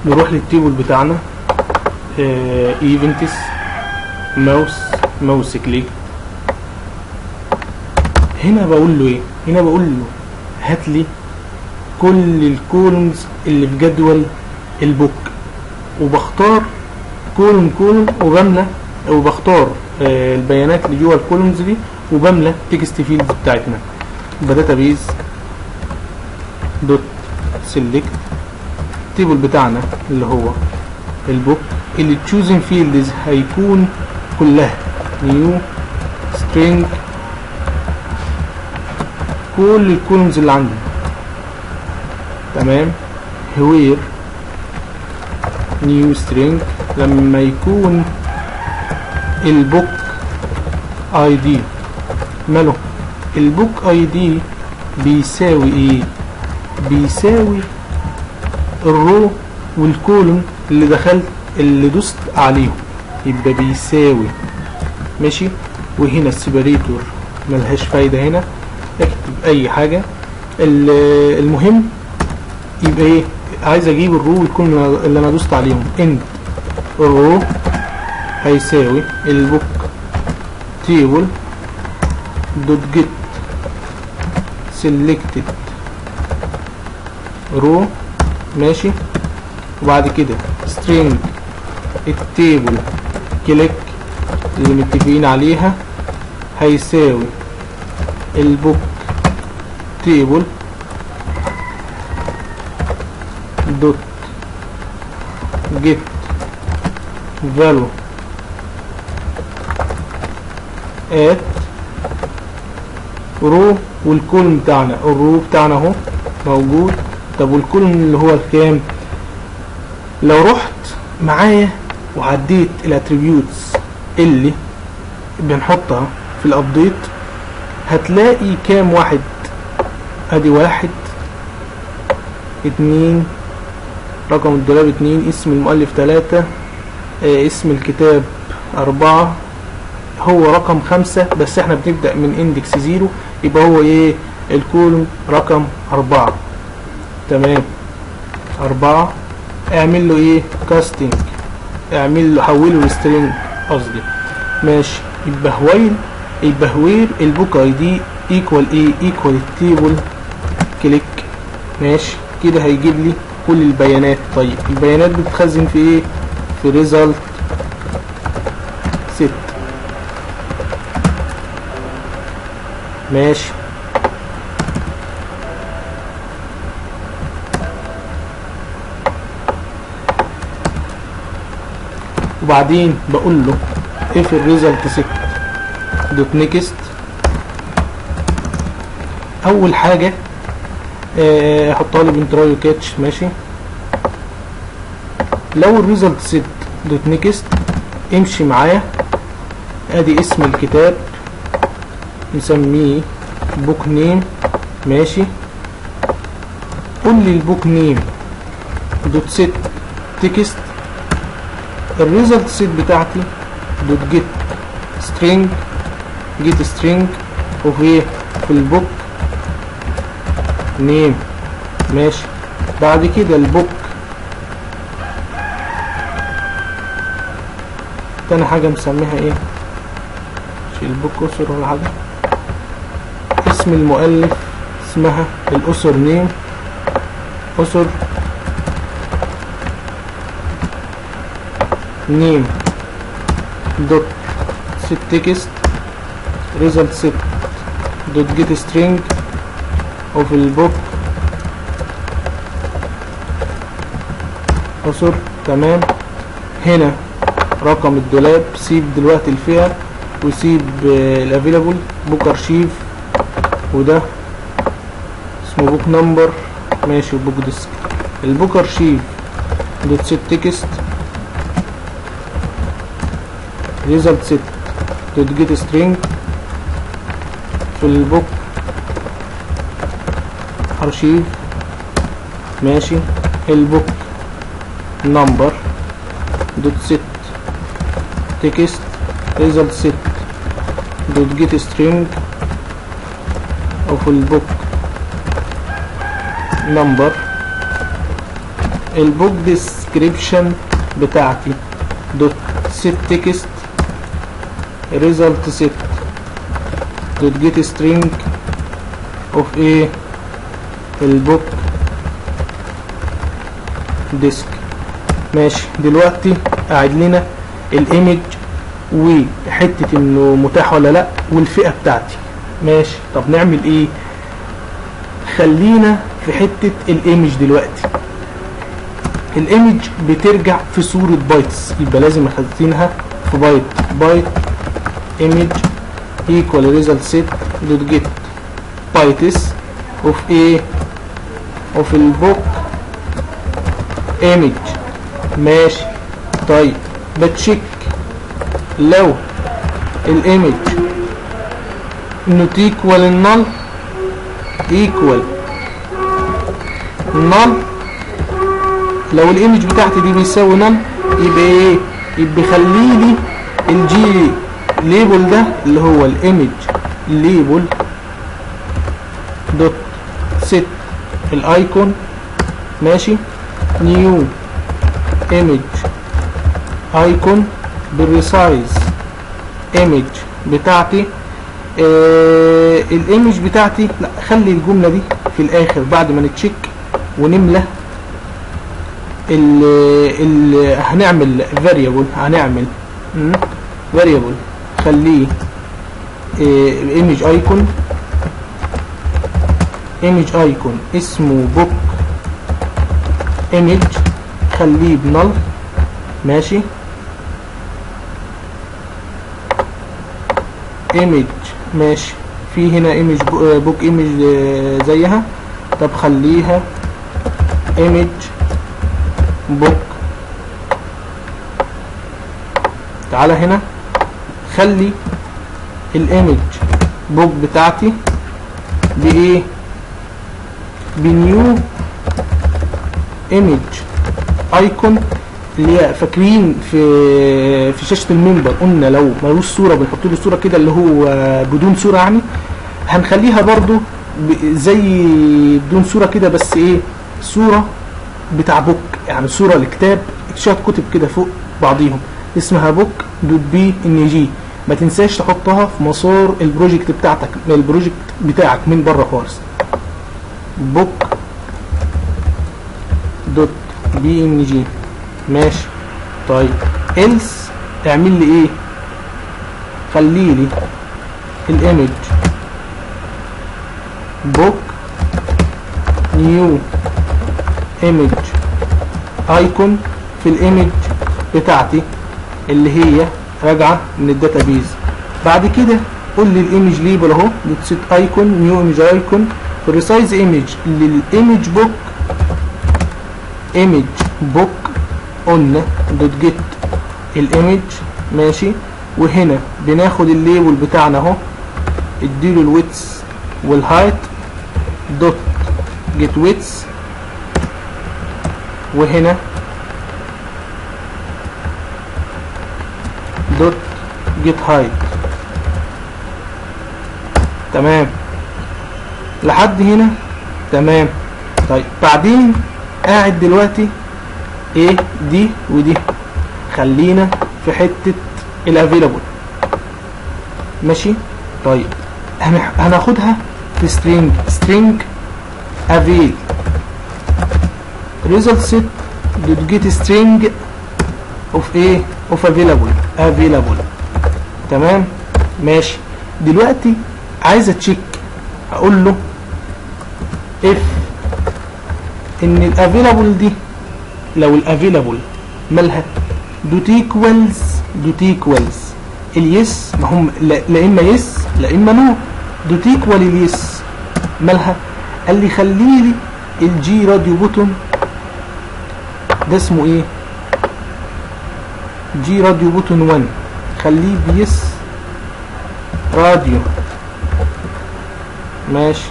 نروح للتيبل بتاعنا ايفنتس ماوس كليك. هنا بقول له ايه؟ هنا بقول له هات لي كل الكولومز اللي في جدول البوك، وبختار كولوم وبملى، وبختار البيانات اللي جوه الكولومز دي وبملى تكست فيلدز بتاعتنا. يبقى داتابيز دوت سيلكت التيبل بتاعنا اللي هو البوك، اللي تشوزن فيلدز هيكون كلها نيو سترينج، كل الكولومز اللي عندي. تمام. وير نيو سترينج لما يكون البوك اي دي ماله، البوك اي دي بيساوي ايه؟ بيساوي الرو والكولوم اللي دخلت اللي دوست عليهم، يبقى بيساوي. ماشي. وهنا السيبريتور ملهاش فايدة، هنا اكتب اي حاجة. المهم يبقى ايه؟ عايز اجيب الرو والكولوم اللي انا دوست عليهم. ان الرو هيساوي البوك تيبل دوت جيت سيلكتد رو. ماشي. وبعد كده string التيبل كليك اللي متفقين عليها هيساوي البوك تيبل دوت جيت فالو ات رو. والكولوم بتاعنا الرو بتاعنا اهو موجود. طب والكولوم اللي هو الكام؟ لو رحت معايا وعديت الاتريبيوتس اللي بنحطها في الابديت هتلاقي كام واحد؟ ادي 1 2 رقم الدولاب 2 اسم المؤلف 3 اسم الكتاب 4 هو رقم 5 بس احنا بنبدأ من اندكس 0 يبقى هو ايه؟ الكولوم رقم 4. تمام. 4 اعمل له ايه؟ كاستنج، اعمل له حوله لسترينج قصدي. ماشي. يبقى وير البوك اي دي ايكوال ايه؟ ايكوال التيبل كليك. ماشي كده هيجيب لي كل البيانات. طيب البيانات بتتخزن في ايه؟ في ريزلت ست. ماشي. وبعدين بقول له اف الريزلت ست دوت نيكست. اول حاجه احطها لي بنترايو كاتش. ماشي. لو الريزلت ست دوت نيكست امشي معايا. ادي اسم الكتاب نسميه بوك نيم. ماشي. قول لي البوك نيم دوت ست تكست الريزلت ست بتاعتي دوت جيت سترينج جيت سترينج وفي في البوك نيم. ماشي. بعد كده البوك تاني حاجة مسميها ايه؟ مش البوك اسر ولا حاجة. اسم المؤلف اسمها الاسر نيم اسر نيم دوت ست تكست ريزلت ست دوت جيت سترينج وفي البوك اسر. تمام. هنا رقم الدولاب سيب دلوقتي الفئة وسيب الافيلابل بوك ارشيف وده اسمه بوك نمبر. ماشي. وبوك ديسك البوك ارشيف دوت ست تكست ريزلت ست دوت جيت سترينج في البوك ارشيف. ماشي. البوك نمبر دوت ست تكست ريزلت ست دوت جيت سترينج وفي البوك نمبر البوك ديسكريبشن بتاعتي دوت سيت تكست ريزلت سيت دوت جيت سترينج اوف ايه البوك ديسك. ماشي، دلوقتي قاعد لنا الايمج وحته انه متاح ولا لا والفئه بتاعتي. ماشي، طب نعمل ايه؟ خلينا في حته الايمج دلوقتي. الايمج بترجع في صوره بايتس، يبقى لازم اخزنها في بايت ايمج ايكوال ريزلت سيت دوت جيت بايتس اوف ايه اوف البوك ايمج. ماشي، طيب بتشيك لو الايمج نوت ايكوال النل ايكوال نل. لو الايمج بتاعتي دي بيساوي نل يبقى ايه؟ يبقى خليلي الجي ليبل ده اللي هو الايمج ليبل دوت سيت الايكون. ماشي، نيو ايمج ايكون بالريسايز ايمج بتاعتي. الايمج بتاعتي لا، خلي الجمله دي في الاخر بعد ما نتشيك ونملى هنعمل فاريبل، هنعمل فاريبل خليه ايمج ايكون، ايمج ايكون اسمه بوك ايمج، خليه بنل. ماشي، ايمج ماشي، في هنا ايمج بوك ايمج زيها، طب خليها ايمج بوك. تعالى هنا خلي الايمج بوك بتاعتي بايه؟ بنيو ايمج ايكون، اللي هي فاكرين في شاشه المنبر قلنا لو ملوش صوره بنحط له صوره كده اللي هو بدون صوره، يعني هنخليها برضو زي بدون صوره كده، بس ايه؟ صوره بتاع بوك، يعني صوره لكتاب، شويه كتب كده فوق بعضيهم، اسمها بوك دوت بي ان جي. ما تنساش تحطها في مسار البروجكت بتاعك من بره خالص. بوك دوت بي ان جي. ماشي، طيب إلس اعمل لي ايه؟ خلي لي الايمج بوك نيو ايمج ايكون في الايمج بتاعتي اللي هي راجعه من الداتابيز. بعد كده قول لي الايمج ليبل اهو دوت سيت ايكون نيو ايمج ايكون في الريسايز ايمج للايمج بوك، ايمج بوك قلنا دوت جيت الايمج. ماشي، وهنا بناخد الليبل بتاعنا اهو، اديله الويتس والهايت دوت جيت ويتس، وهنا دوت جيت هايت. تمام لحد هنا؟ تمام. طيب بعدين قاعد دلوقتي ايه دي ودي، خلينا في حته الافيلابل. ماشي، طيب هناخدها في string avail result set دوت get string of ايه of available. تمام ماشي. دلوقتي عايز اتشيك، هقول له if ان الافيلابل دي، لو الافيلابل مالها دوت ايكوالز اليس، ما هم لا اما يس لا اما نو، دوت ايكوال اليس مالها؟ قال لي خلي لي الجي راديو بوتون ده اسمه ايه؟ جي راديو بوتون 1، خليه بيس راديو. ماشي،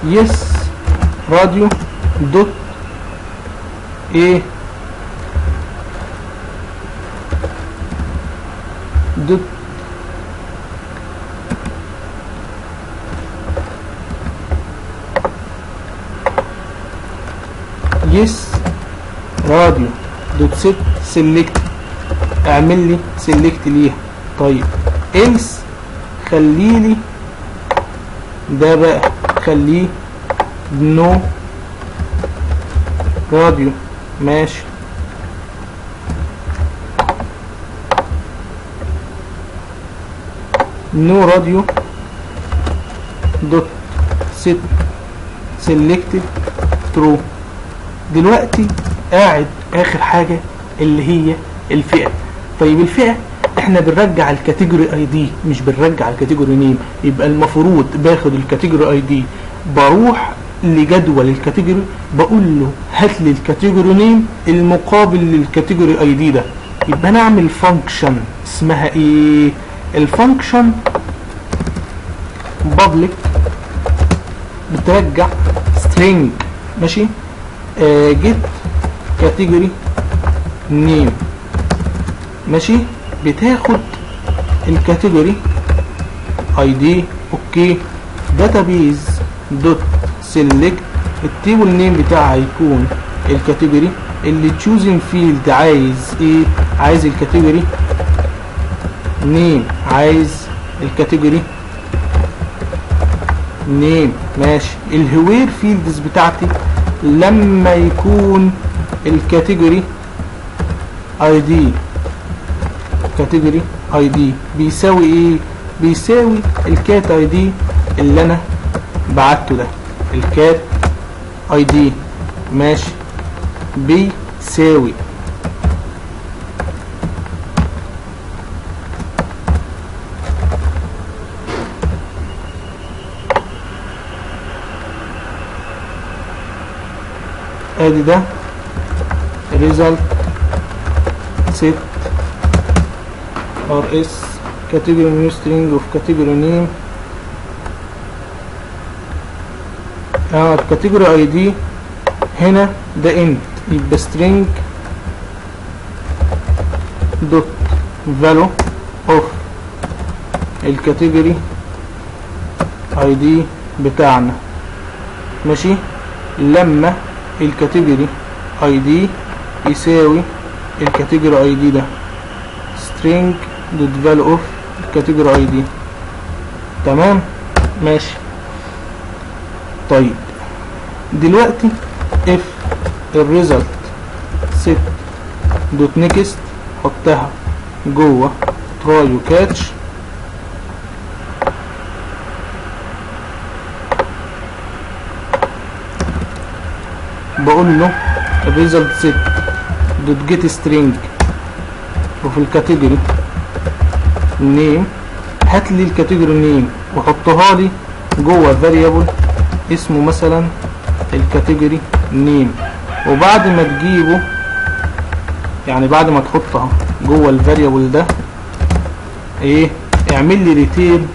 يس راديو دوت ايه دوت يس راديو دوت سيت سيلكت، اعمل لي سيلكت ليها. طيب إلس خليلي ده بقى، خليه نو راديو. ماشي. نو راديو دوت سيت سيلكتد ترو. دلوقتي قاعد اخر حاجة اللي هي الفئة. طيب الفئة احنا بنرجع الكاتيجوري اي دي مش بنرجع الكاتيجوري نيم، يبقى المفروض باخد الكاتيجوري اي دي، بروح لجدول الكاتيجوري بقول له هات لي الكاتيجوري نيم المقابل للكاتيجوري اي دي ده. يبقى نعمل فانكشن اسمها ايه؟ الفانكشن بابليك بترجع string. ماشي. جيت كاتيجوري نيم. ماشي. بتاخد الكاتيجوري اي دي. اوكي. داتابيز دوت سيلكت، التيبل نيم بتاعها هيكون الكاتيجوري. اللي تشوزن فيلد عايز ايه؟ عايز الكاتيجوري نيم، عايز الكاتيجوري نيم. ماشي. الهوير فيلدز بتاعتي لما يكون الكاتيجوري اي دي، كاتيجوري اي دي بيساوي ايه؟ بيساوي الكات اي دي اللي انا بعته ده، الكات اي دي. ماشي. بيساوي ادي ده result set rs category new string of category name. الكاتيجوري اي دي هنا ده int، يبقى string دوت value of الكاتيجوري اي دي بتاعنا. ماشي. لما الكاتيجوري اي دي يساوي الكاتيجوري اي دي ده string دوت value of الكاتيجوري اي دي. تمام. ماشي. طيب دلوقتي if الريزلت set دوت نيكست حطها جوه try وكاتش. بقول له الريزلت set دوت جيت string وفي الكاتيجوري نيم هات لي الكاتيجوري نيم وحطها لي جوه فاريبل اسمه مثلا الكاتيجوري نيم. وبعد ما تجيبه يعني بعد ما تحطها جوه الفاريبل ده ايه؟ اعمل لي ريتيرن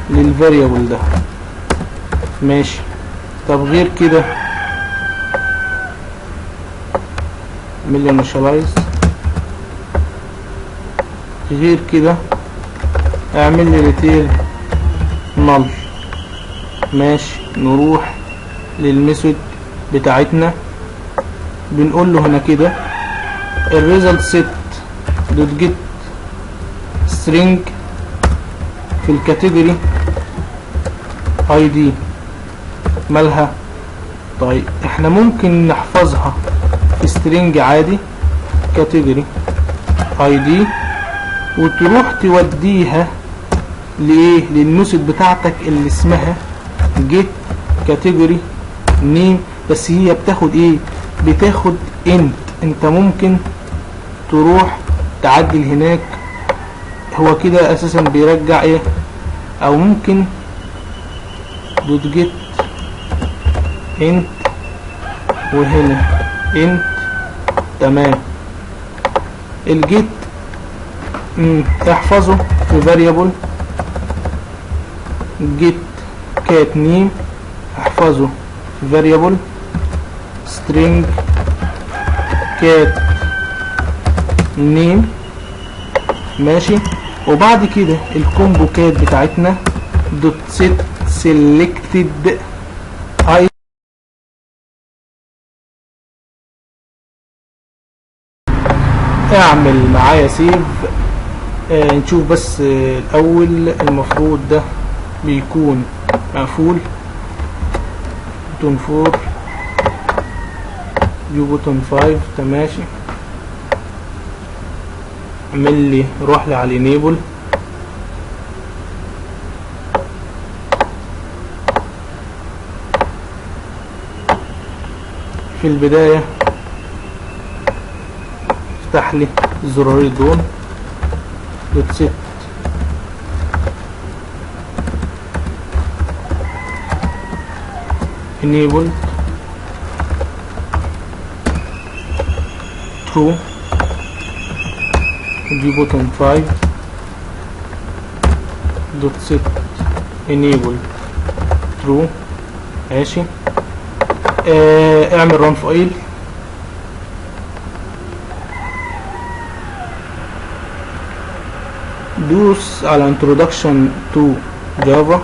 للفاريبل ده. ماشي. طب غير كده اعمل لي initialize. غير كده اعمل لي ريتيرن null. ماشي. نروح للميثود بتاعتنا بنقول له هنا كده الريزلت set دوت جيت string في الكاتيجوري اي دي مالها. طيب احنا ممكن نحفظها في string عادي كاتيجوري اي دي وتروح توديها لايه؟ للميثود بتاعتك اللي اسمها جيت كاتيجوري نيم. بس هي بتاخد ايه؟ بتاخد انت ممكن تروح تعدل هناك، هو كده اساسا بيرجع ايه؟ او ممكن دوت جيت انت وهنا انت. تمام. الجيت احفظه في variable جيت كات نيم، احفظه في variable string كات نيم. ماشي. وبعد كده الكومبو كات بتاعتنا دوت سيت سيلكتد اي اعمل معايا سيف. نشوف بس الاول المفروض ده بيكون مقفول. بوتون 4 فيو بوتون 5 تماشي. اعمل لي روح لي على الانيبل. في البداية افتح لي الزرارين دول دوت سيت enable true دي بوتون 5 دوت سيت enable true ماشي. اعمل run فايل. دوس على introduction to java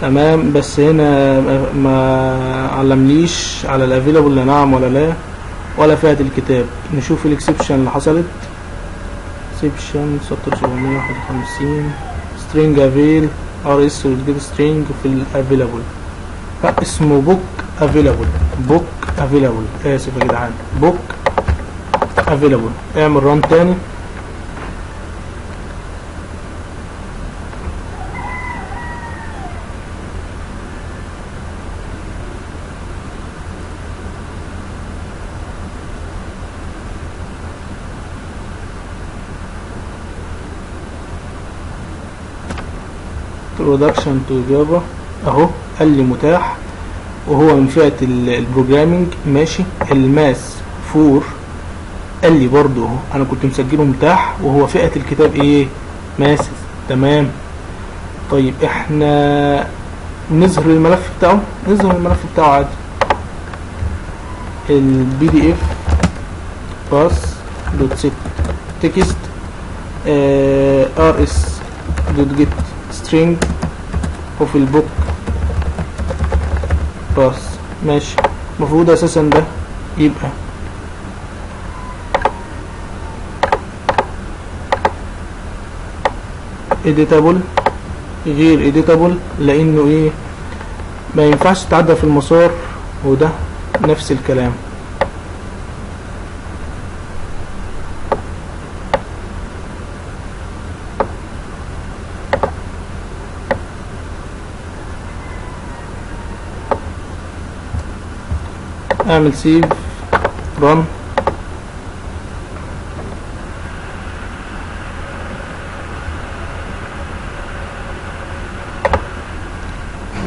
تمام. بس هنا ما علمليش على الافيلابل نعم ولا لا ولا فئة الكتاب. نشوف الاكسبشن اللي حصلت. اكسبشن سطر 751 string avail rs والجيت string في الافيلابل اسمه book available اسف يا جدعان book available. اعمل ران تاني. introduction to java اهو قال لي متاح وهو من فئة البروجرامينج ماشي. الماس 4 قال لي برضو اهو انا كنت مسجله متاح وهو فئة الكتاب ايه ماسس تمام. طيب احنا نظهر الملف بتاعه. نظهر الملف بتاعه عادي. البي دي اف باس دوت سيت تكست ار اس دوت جيت سترينج وفي البوك باس ماشي. المفروض اساسا ده يبقى editable غير editable لانه ايه ما ينفعش تعدى في المسار وده نفس الكلام. اعمل سيف رن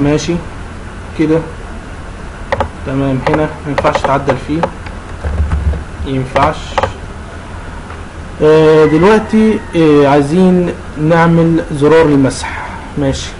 ماشي كده تمام. هنا ما ينفعش تعدل فيه ينفعش. دلوقتي عايزين نعمل زرار المسح ماشي.